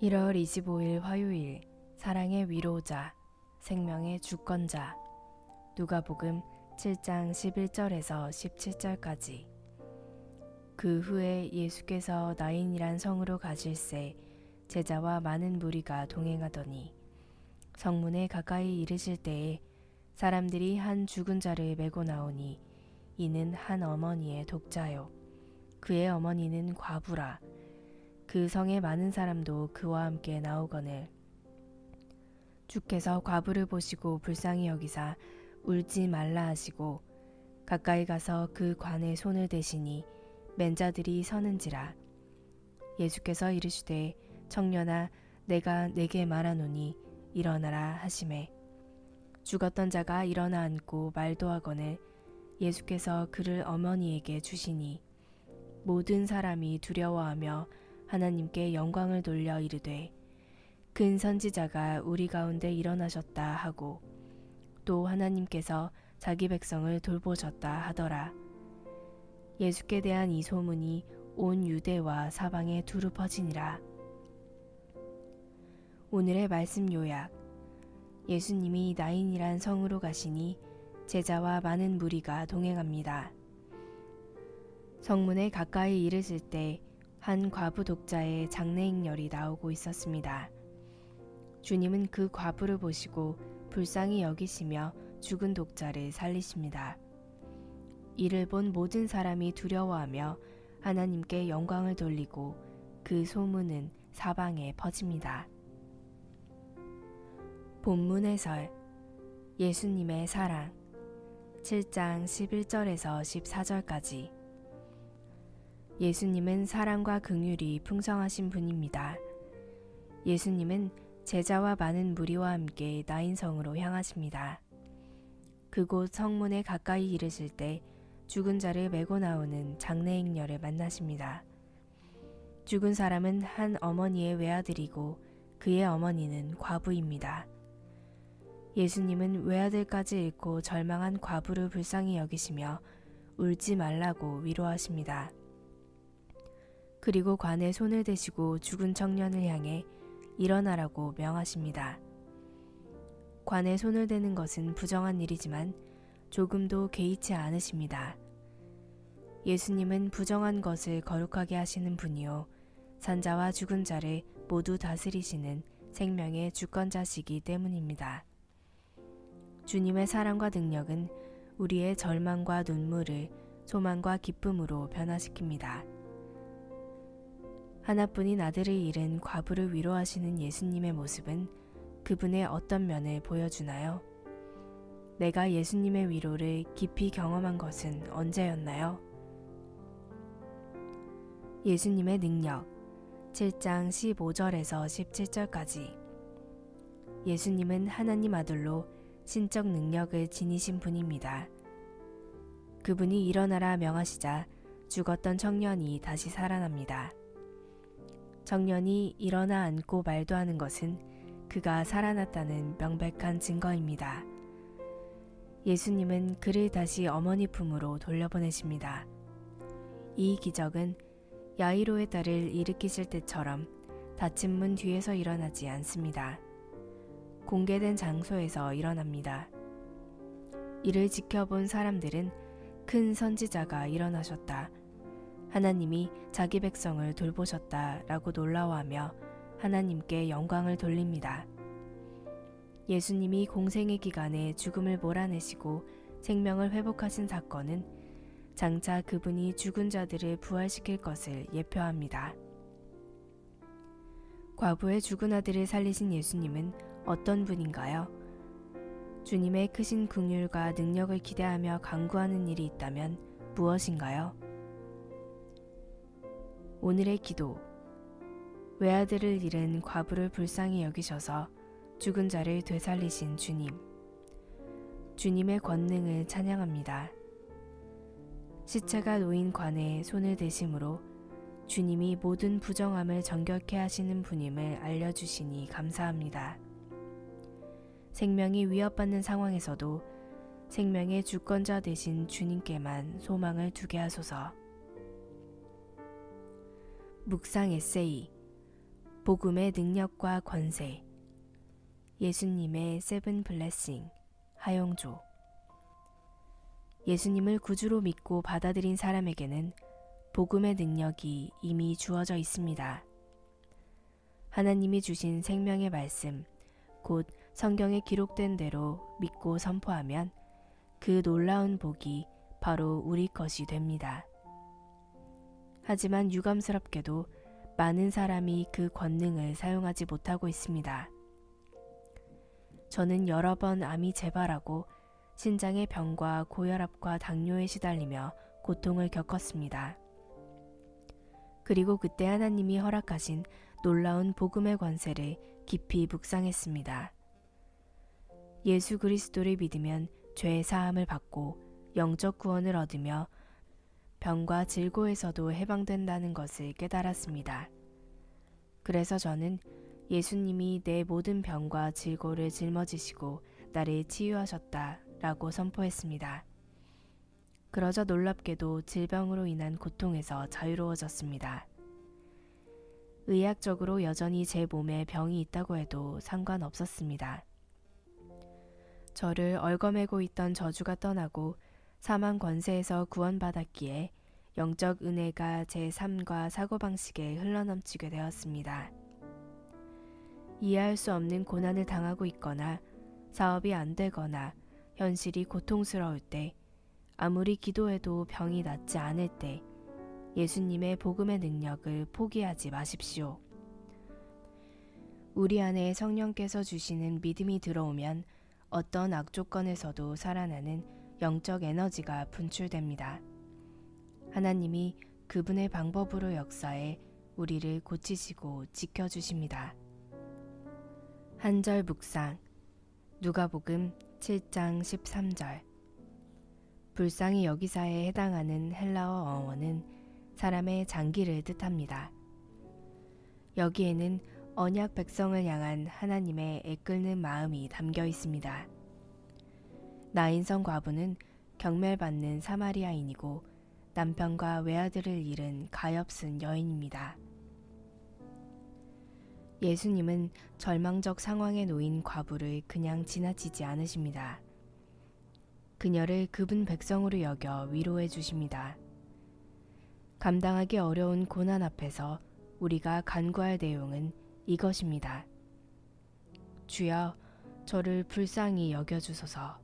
1월 25일 화요일 사랑의 위로자, 생명의 주권자. 누가복음 7장 11절에서 17절까지. 그 후에 예수께서 나인이란 성으로 가실새 제자와 많은 무리가 동행하더니 성문에 가까이 이르실 때에 사람들이 한 죽은 자를 메고 나오니 이는 한 어머니의 독자요 그의 어머니는 과부라. 그 성에 많은 사람도 그와 함께 나오거늘 주께서 과부를 보시고 불쌍히 여기사 울지 말라 하시고 가까이 가서 그 관에 손을 대시니 맨 자들이 서는지라. 예수께서 이르시되 청년아 내가 네게 말하노니 일어나라 하시매 죽었던 자가 일어나 앉고 말도 하거늘 예수께서 그를 어머니에게 주시니 모든 사람이 두려워하며 하나님께 영광을 돌려 이르되 큰 선지자가 우리 가운데 일어나셨다 하고 또 하나님께서 자기 백성을 돌보셨다 하더라. 예수께 대한 이 소문이 온 유대와 사방에 두루 퍼지니라. 오늘의 말씀 요약. 예수님이 나인이란 성으로 가시니 제자와 많은 무리가 동행합니다. 성문에 가까이 이르실 때 한 과부 독자의 장래익렬이 나오고 있었습니다. 주님은 그 과부를 보시고 불쌍히 여기시며 죽은 독자를 살리십니다. 이를 본 모든 사람이 두려워하며 하나님께 영광을 돌리고 그 소문은 사방에 퍼집니다. 본문 해설. 예수님의 사랑 7장 11절에서 14절까지. 예수님은 사랑과 긍휼이 풍성하신 분입니다. 예수님은 제자와 많은 무리와 함께 나인성으로 향하십니다. 그곳 성문에 가까이 이르실 때 죽은 자를 메고 나오는 장래익렬을 만나십니다. 죽은 사람은 한 어머니의 외아들이고 그의 어머니는 과부입니다. 예수님은 외아들까지 잃고 절망한 과부를 불쌍히 여기시며 울지 말라고 위로하십니다. 그리고 관에 손을 대시고 죽은 청년을 향해 일어나라고 명하십니다. 관에 손을 대는 것은 부정한 일이지만 조금도 개의치 않으십니다. 예수님은 부정한 것을 거룩하게 하시는 분이요 산자와 죽은 자를 모두 다스리시는 생명의 주권자시기 때문입니다. 주님의 사랑과 능력은 우리의 절망과 눈물을 소망과 기쁨으로 변화시킵니다. 하나뿐인 아들을 잃은 과부를 위로하시는 예수님의 모습은 그분의 어떤 면을 보여주나요? 내가 예수님의 위로를 깊이 경험한 것은 언제였나요? 예수님의 능력 7장 15절에서 17절까지. 예수님은 하나님 아들로 신적 능력을 지니신 분입니다. 그분이 일어나라 명하시자 죽었던 청년이 다시 살아납니다. 청년이 일어나 앉고 말도 하는 것은 그가 살아났다는 명백한 증거입니다. 예수님은 그를 다시 어머니 품으로 돌려보내십니다. 이 기적은 야이로의 딸을 일으키실 때처럼 닫힌 문 뒤에서 일어나지 않습니다. 공개된 장소에서 일어납니다. 이를 지켜본 사람들은 큰 선지자가 일어나셨다. 하나님이 자기 백성을 돌보셨다 라고 놀라워하며 하나님께 영광을 돌립니다. 예수님이 공생의 기간에 죽음을 몰아내시고 생명을 회복하신 사건은 장차 그분이 죽은 자들을 부활시킬 것을 예표합니다. 과부의 죽은 아들을 살리신 예수님은 어떤 분인가요? 주님의 크신 긍휼과 능력을 기대하며 간구하는 일이 있다면 무엇인가요? 오늘의 기도. 외아들을 잃은 과부를 불쌍히 여기셔서 죽은 자를 되살리신 주님. 주님의 권능을 찬양합니다. 시체가 놓인 관에 손을 대심으로 주님이 모든 부정함을 정결케 하시는 분임을 알려주시니 감사합니다. 생명이 위협받는 상황에서도 생명의 주권자 되신 주님께만 소망을 두게 하소서. 묵상 에세이. 복음의 능력과 권세. 예수님의 세븐 블레싱. 하용조. 예수님을 구주로 믿고 받아들인 사람에게는 복음의 능력이 이미 주어져 있습니다. 하나님이 주신 생명의 말씀, 곧 성경에 기록된 대로 믿고 선포하면 그 놀라운 복이 바로 우리 것이 됩니다. 하지만 유감스럽게도 많은 사람이 그 권능을 사용하지 못하고 있습니다. 저는 여러 번 암이 재발하고 신장의 병과 고혈압과 당뇨에 시달리며 고통을 겪었습니다. 그리고 그때 하나님이 허락하신 놀라운 복음의 권세를 깊이 묵상했습니다. 예수 그리스도를 믿으면 죄의 사함을 받고 영적 구원을 얻으며 병과 질고에서도 해방된다는 것을 깨달았습니다. 그래서 저는 예수님이 내 모든 병과 질고를 짊어지시고 나를 치유하셨다라고 선포했습니다. 그러자 놀랍게도 질병으로 인한 고통에서 자유로워졌습니다. 의학적으로 여전히 제 몸에 병이 있다고 해도 상관없었습니다. 저를 얽어매고 있던 저주가 떠나고 사망 권세에서 구원받았기에 영적 은혜가 제 삶과 사고방식에 흘러넘치게 되었습니다. 이해할 수 없는 고난을 당하고 있거나 사업이 안 되거나 현실이 고통스러울 때, 아무리 기도해도 병이 낫지 않을 때 예수님의 복음의 능력을 포기하지 마십시오. 우리 안에 성령께서 주시는 믿음이 들어오면 어떤 악조건에서도 살아나는 영적 에너지가 분출됩니다. 하나님이 그분의 방법으로 역사해 우리를 고치시고 지켜주십니다. 한 절 묵상. 누가복음 7장 13절. 불쌍히 여기사에 해당하는 헬라어 어원은 사람의 장기를 뜻합니다. 여기에는 언약 백성을 향한 하나님의 애끓는 마음이 담겨 있습니다. 나인성 과부는 경멸받는 사마리아인이고 남편과 외아들을 잃은 가엾은 여인입니다. 예수님은 절망적 상황에 놓인 과부를 그냥 지나치지 않으십니다. 그녀를 그분 백성으로 여겨 위로해 주십니다. 감당하기 어려운 고난 앞에서 우리가 간구할 내용은 이것입니다. 주여, 저를 불쌍히 여겨주소서.